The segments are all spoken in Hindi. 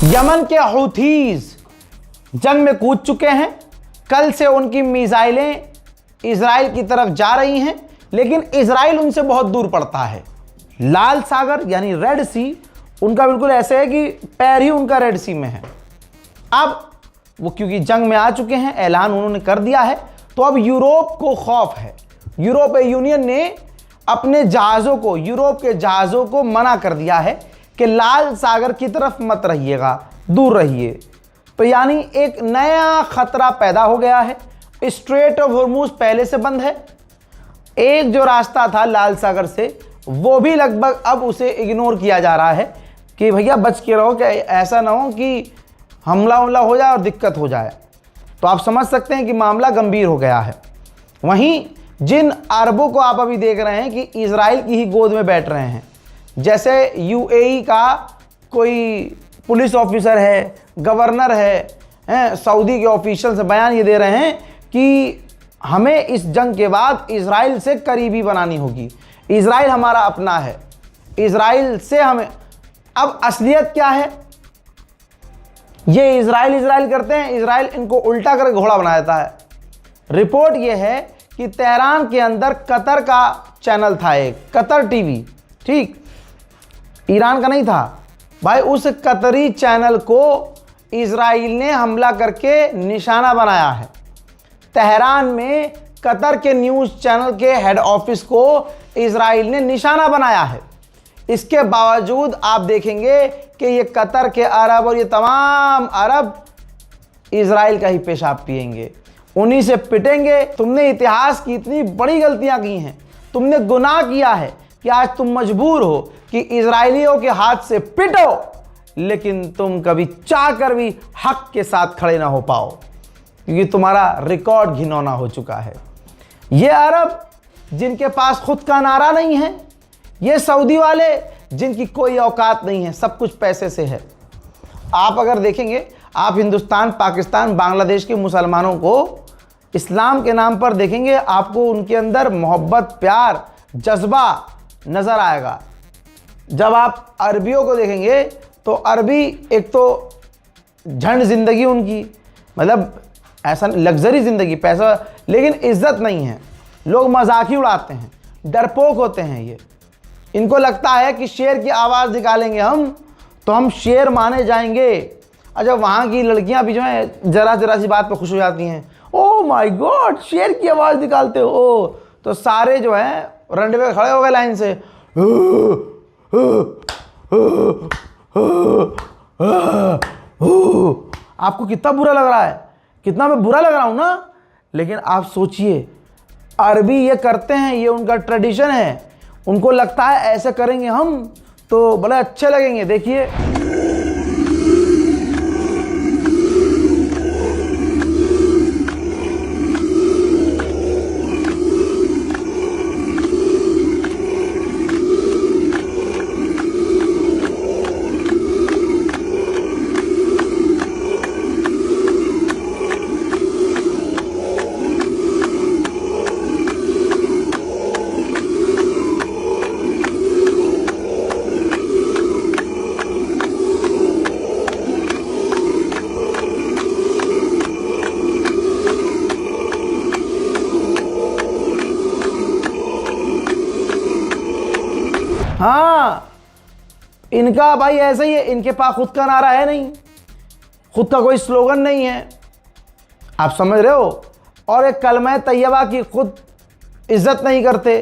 यमन के हूथीज जंग में कूद चुके हैं। कल से उनकी मिसाइलें इजराइल की तरफ जा रही हैं, लेकिन इजराइल उनसे बहुत दूर पड़ता है। लाल सागर यानी रेड सी उनका बिल्कुल ऐसे है कि पैर ही उनका रेड सी में है। अब वो क्योंकि जंग में आ चुके हैं, ऐलान उन्होंने कर दिया है, तो अब यूरोप को खौफ है। यूरोपीय यूनियन ने अपने जहाज़ों को, यूरोप के जहाज़ों को मना कर दिया है कि लाल सागर की तरफ मत रहिएगा, दूर रहिए। तो यानी एक नया खतरा पैदा हो गया है। स्ट्रेट ऑफ हॉर्मूज पहले से बंद है। एक जो रास्ता था लाल सागर से, वो भी लगभग अब उसे इग्नोर किया जा रहा है कि भैया बच के रहो, कि ऐसा ना हो कि हमला हो जाए और दिक्कत हो जाए। तो आप समझ सकते हैं कि मामला गंभीर हो गया है। वहीं जिन अरबों को आप अभी देख रहे हैं कि इजराइल की ही गोद में बैठ रहे हैं, जैसे यूएई का कोई पुलिस ऑफिसर है, गवर्नर है, सऊदी के ऑफिशियल से बयान ये दे रहे हैं कि हमें इस जंग के बाद इजराइल से करीबी बनानी होगी, इजराइल हमारा अपना है, इजराइल से हमें। अब असलियत क्या है? ये इजराइल करते हैं, इजराइल इनको उल्टा कर घोड़ा बना देता है। रिपोर्ट ये है कि तेहरान के अंदर कतर का चैनल था, एक कतर टीवी, ठीक, ईरान का नहीं था भाई। उस कतरी चैनल को इजराइल ने हमला करके निशाना बनाया है। तेहरान में कतर के न्यूज़ चैनल के हेड ऑफिस को इजराइल ने निशाना बनाया है। इसके बावजूद आप देखेंगे कि ये कतर के अरब और ये तमाम अरब इजराइल का ही पेशाब पिएंगे, उन्हीं से पिटेंगे। तुमने इतिहास की इतनी बड़ी गलतियां की हैं, तुमने गुनाह किया है कि आज तुम मजबूर हो कि इजराइलियों के हाथ से पिटो, लेकिन तुम कभी चाह कर भी हक के साथ खड़े ना हो पाओ, क्योंकि तुम्हारा रिकॉर्ड घिनौना हो चुका है। ये अरब जिनके पास खुद का नारा नहीं है, ये सऊदी वाले जिनकी कोई औकात नहीं है, सब कुछ पैसे से है। आप अगर देखेंगे, आप हिंदुस्तान, पाकिस्तान, बांग्लादेश के मुसलमानों को इस्लाम के नाम पर देखेंगे, आपको उनके अंदर मोहब्बत, प्यार, जज्बा नज़र आएगा। जब आप अरबियों को देखेंगे तो अरबी एक तो झंड ज़िंदगी उनकी, मतलब ऐसा लग्जरी ज़िंदगी, पैसा, लेकिन इज्जत नहीं है। लोग मजाक ही उड़ाते हैं, डरपोक होते हैं ये। इनको लगता है कि शेर की आवाज़ निकालेंगे हम तो हम शेर माने जाएंगे। अच्छा, वहाँ की लड़कियाँ भी जो हैं जरा सी बात पर खुश हो जाती हैं, ओ माय गॉड शेर की आवाज़ निकालते हो, तो सारे जो हैं रंडे पे खड़े हो गए लाइन से। आपको कितना बुरा लग रहा है, कितना मैं बुरा लग रहा हूँ ना, लेकिन आप सोचिए अरबी ये करते हैं, ये उनका ट्रेडिशन है। उनको लगता है ऐसे करेंगे हम तो बड़े अच्छे लगेंगे। देखिए हाँ, इनका भाई ऐसा ही है, इनके पास खुद का नारा है नहीं, खुद का कोई स्लोगन नहीं है, आप समझ रहे हो। और एक कलमा तैयबा की खुद इज्जत नहीं करते।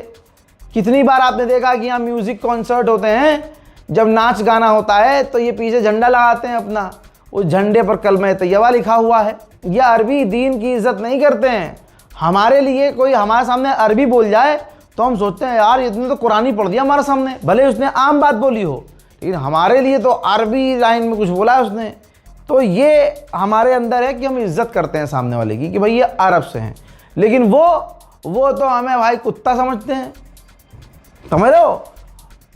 कितनी बार आपने देखा कि यहाँ म्यूज़िक कॉन्सर्ट होते हैं, जब नाच गाना होता है तो ये पीछे झंडा लगाते हैं अपना, उस झंडे पर कलमा तैयबा लिखा हुआ है। ये अरबी दीन की इज्जत नहीं करते हैं। हमारे लिए कोई हमारे सामने अरबी बोल जाए तो हम सोचते हैं यार इसने तो कुरानी पढ़ दिया हमारे सामने, भले उसने आम बात बोली हो, लेकिन हमारे लिए तो अरबी लाइन में कुछ बोला है उसने। तो ये हमारे अंदर है कि हम इज्जत करते हैं सामने वाले की कि भाई ये अरब से हैं, लेकिन वो तो हमें भाई कुत्ता समझते हैं, समझ रहे हो।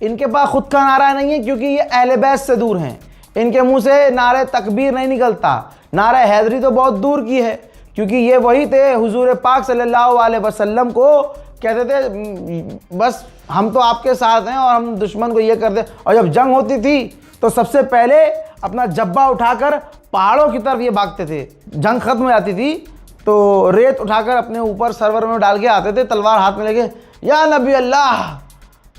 इनके पास खुद का नारा नहीं है क्योंकि ये अहले बैत से दूर हैं। इनके मुंह से नारे तकबीर नहीं निकलता, नारा हैदरी तो बहुत दूर की है, क्योंकि ये वही थे हुजूर पाक सल्लल्लाहु अलैहि वसल्लम को कहते थे बस हम तो आपके साथ हैं और हम दुश्मन को ये करते। और जब जंग होती थी तो सबसे पहले अपना जब्बा उठाकर पहाड़ों की तरफ ये भागते थे। जंग खत्म हो जाती थी तो रेत उठाकर अपने ऊपर सरवर में डाल के आते थे, तलवार हाथ में लेके, या नबी अल्लाह,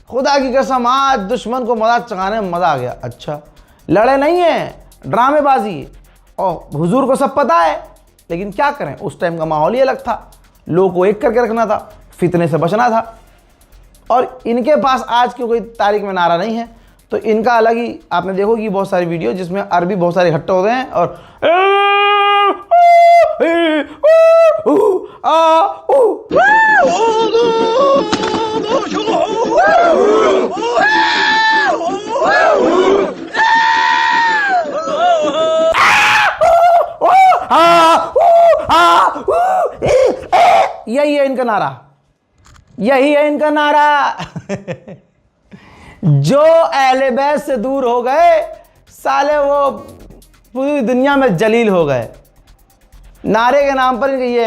खुदा की कसम आज दुश्मन को मजाक चखाने में मज़ा आ गया। अच्छा, लड़े नहीं है, ड्रामेबाजी। और हुजूर को सब पता है, लेकिन क्या करें, उस टाइम का माहौल ही अलग था, लोगों को एक करके रखना था, फितने से बचना था। और इनके पास आज की कोई तारीख में नारा नहीं है, तो इनका अलग ही आपने देखोगी बहुत सारी वीडियो जिसमें अरबी बहुत सारे इकट्ठे होते हैं और यही है इनका नारा, यही है इनका नारा। जो अहले बैत से दूर हो गए साले वो पूरी दुनिया में जलील हो गए। नारे के नाम पर इनके ये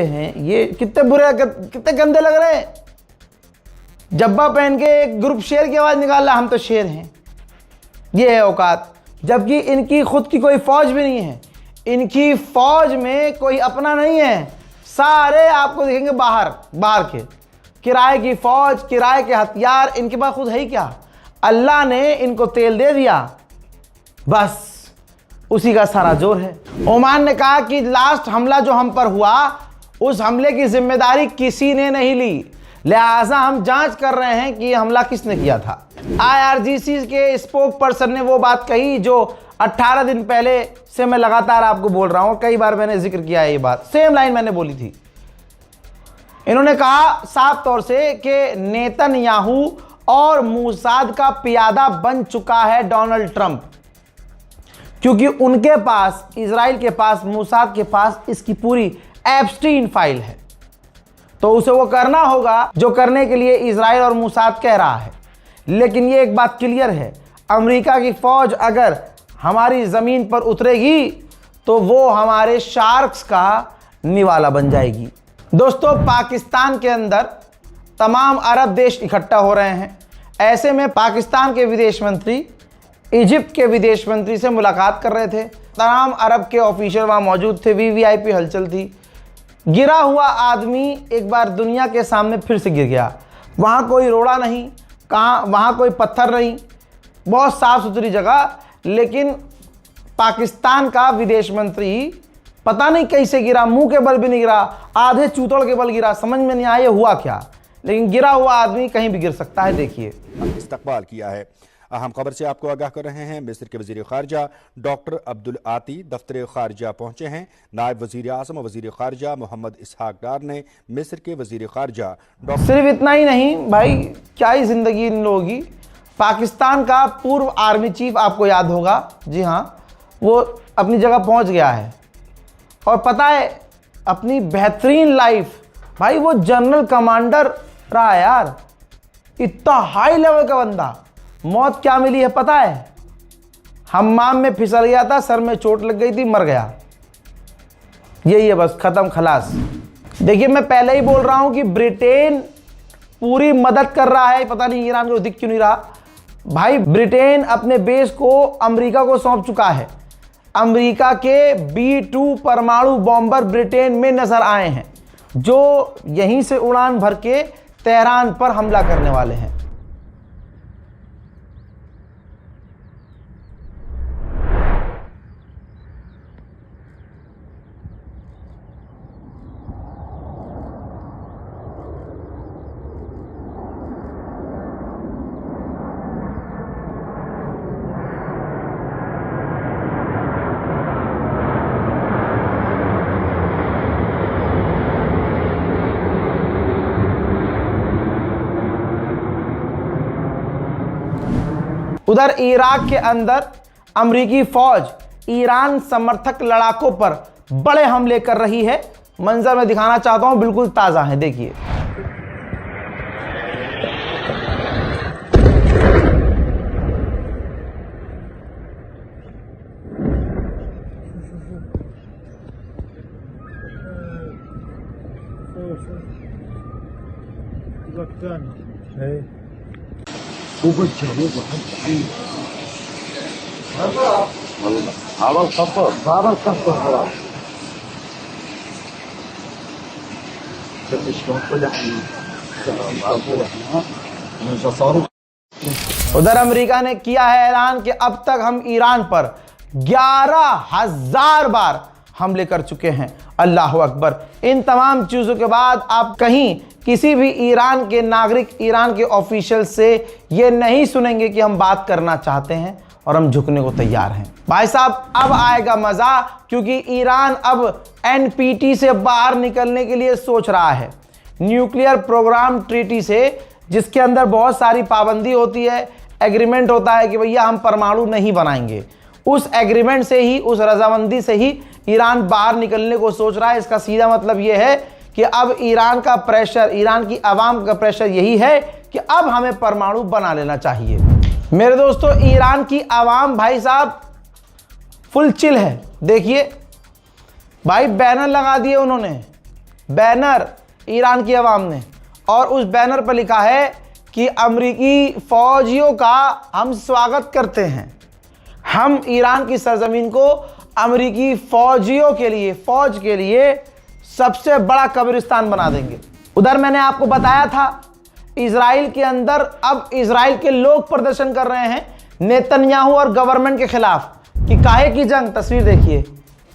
हैं, ये कितने बुरे, कितने गंदे लग रहे हैं। जब्बा पहन के एक ग्रुप शेर की आवाज निकाल रहा, हम तो शेर हैं, ये है औकात। जबकि इनकी खुद की कोई फौज भी नहीं है, इनकी फौज में कोई अपना नहीं है, सारे आपको देखेंगे बाहर के, किराए की फौज, किराए के हथियार, इनके पास खुद है ही क्या। अल्लाह ने इनको तेल दे दिया, बस उसी का सारा जोर है। ओमान ने कहा कि लास्ट हमला जो हम पर हुआ, उस हमले की जिम्मेदारी किसी ने नहीं ली, लिहाजा हम जांच कर रहे हैं कि हमला किसने किया था। IRGC के स्पोक पर्सन ने वो बात कही जो 18 दिन पहले से मैं लगातार आपको बोल रहा हूं, कई बार मैंने जिक्र किया है, ये बात सेम लाइन मैंने बोली थी। इन्होंने कहा साफ तौर से कि नेतन्याहू और मूसाद का पियादा बन चुका है डोनाल्ड ट्रंप, क्योंकि उनके पास, इजराइल के पास, मूसाद के पास इसकी पूरी एप्स्टीन फाइल है। तो उसे वो करना होगा जो करने के लिए इजराइल और मूसाद कह रहा है। लेकिन ये एक बात क्लियर है, अमेरिका की फौज अगर हमारी ज़मीन पर उतरेगी तो वो हमारे शार्क्स का निवाला बन जाएगी। दोस्तों, पाकिस्तान के अंदर तमाम अरब देश इकट्ठा हो रहे हैं। ऐसे में पाकिस्तान के विदेश मंत्री इजिप्ट के विदेश मंत्री से मुलाकात कर रहे थे। तमाम अरब के ऑफिशियल वहाँ मौजूद थे, VVIP हलचल थी। गिरा हुआ आदमी एक बार दुनिया के सामने फिर से गिर गया। वहाँ कोई रोड़ा नहीं, वहाँ कोई पत्थर नहीं, बहुत साफ़ सुथरी जगह, लेकिन पाकिस्तान का विदेश मंत्री पता नहीं कैसे गिरा, मुंह के बल भी नहीं गिरा, आधे चूतड़ के बल गिरा, समझ में नहीं आया हुआ क्या। लेकिन गिरा हुआ आदमी कहीं भी गिर सकता है। देखिए, इस्तकबाल किया है। अहम खबर से आपको आगाह कर रहे हैं। मिस्र के वजीर खारजा डॉक्टर अब्दुल आती दफ्तर खारजा पहुंचे हैं। नायब वजीर आज़म और वजीर खारजा मोहम्मद इसहाक डार ने मिस्र के वजीर खारजा डॉक्टर, सिर्फ इतना ही नहीं भाई, क्या ही जिंदगी इन लोगों की। पाकिस्तान का पूर्व आर्मी चीफ आपको याद होगा, जी हाँ, वो अपनी जगह पहुंच गया है और पता है अपनी बेहतरीन लाइफ, भाई वो जनरल कमांडर रहा यार, इतना हाई लेवल का बंदा, मौत क्या मिली है पता है? हम्माम में फिसल गया था, सर में चोट लग गई थी, मर गया। यही है बस, खत्म खलास। देखिए, मैं पहले ही बोल रहा हूं कि ब्रिटेन पूरी मदद कर रहा है, पता नहीं ईरान को दिख क्यों नहीं रहा। भाई ब्रिटेन अपने बेस को अमेरिका को सौंप चुका है। अमेरिका के B-2 परमाणु बॉम्बर ब्रिटेन में नजर आए हैं, जो यहीं से उड़ान भर के तेहरान पर हमला करने वाले हैं। उधर इराक के अंदर अमरीकी फौज ईरान समर्थक लड़ाकों पर बड़े हमले कर रही है। मंजर में दिखाना चाहता हूं, बिल्कुल ताजा है, देखिए। उधर अमेरिका ने किया है ऐलान कि अब तक हम ईरान पर 11,000 बार हमले कर चुके हैं। अल्लाह अकबर। इन तमाम चीज़ों के बाद आप कहीं किसी भी ईरान के नागरिक, ईरान के ऑफिशियल से ये नहीं सुनेंगे कि हम बात करना चाहते हैं और हम झुकने को तैयार हैं। भाई साहब अब आएगा मज़ा, क्योंकि ईरान अब NPT से बाहर निकलने के लिए सोच रहा है, न्यूक्लियर प्रोग्राम ट्रीटी से, जिसके अंदर बहुत सारी पाबंदी होती है, एग्रीमेंट होता है कि भैया हम परमाणु नहीं बनाएंगे। उस एग्रीमेंट से ही, उस रजामंदी से ही ईरान बाहर निकलने को सोच रहा है। इसका सीधा मतलब यह है कि अब ईरान का प्रेशर, ईरान की आवाम का प्रेशर यही है कि अब हमें परमाणु बना लेना चाहिए। मेरे दोस्तों, ईरान की आवाम भाई साहब फुल चिल है। देखिए भाई, बैनर लगा दिए उन्होंने, बैनर ईरान की आवाम ने, और उस बैनर पर लिखा है कि अमेरिकी फौजियों का हम स्वागत करते हैं। हम ईरान की सरजमीन को अमेरिकी फौजियों के लिए, फौज के लिए सबसे बड़ा कब्रिस्तान बना देंगे। उधर मैंने आपको बताया था इजराइल के अंदर अब इजराइल के लोग प्रदर्शन कर रहे हैं नेतन्याहू और गवर्नमेंट के खिलाफ कि काहे की जंग। तस्वीर देखिए,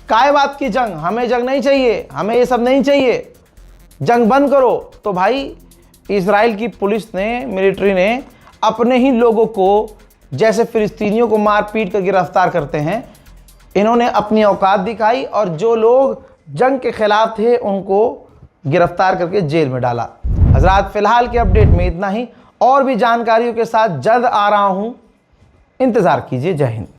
काहे बात की जंग, हमें जंग नहीं चाहिए, हमें ये सब नहीं चाहिए, जंग बंद करो। तो भाई इजराइल की पुलिस ने, मिलिट्री ने अपने ही लोगों को, जैसे फिलिस्तीनियों को मार पीट कर गिरफ्तार करते हैं, इन्होंने अपनी औकात दिखाई और जो लोग जंग के खिलाफ थे उनको गिरफ्तार करके जेल में डाला। हजरात, फिलहाल के अपडेट में इतना ही, और भी जानकारियों के साथ जल्द आ रहा हूं, इंतज़ार कीजिए। जय हिंद।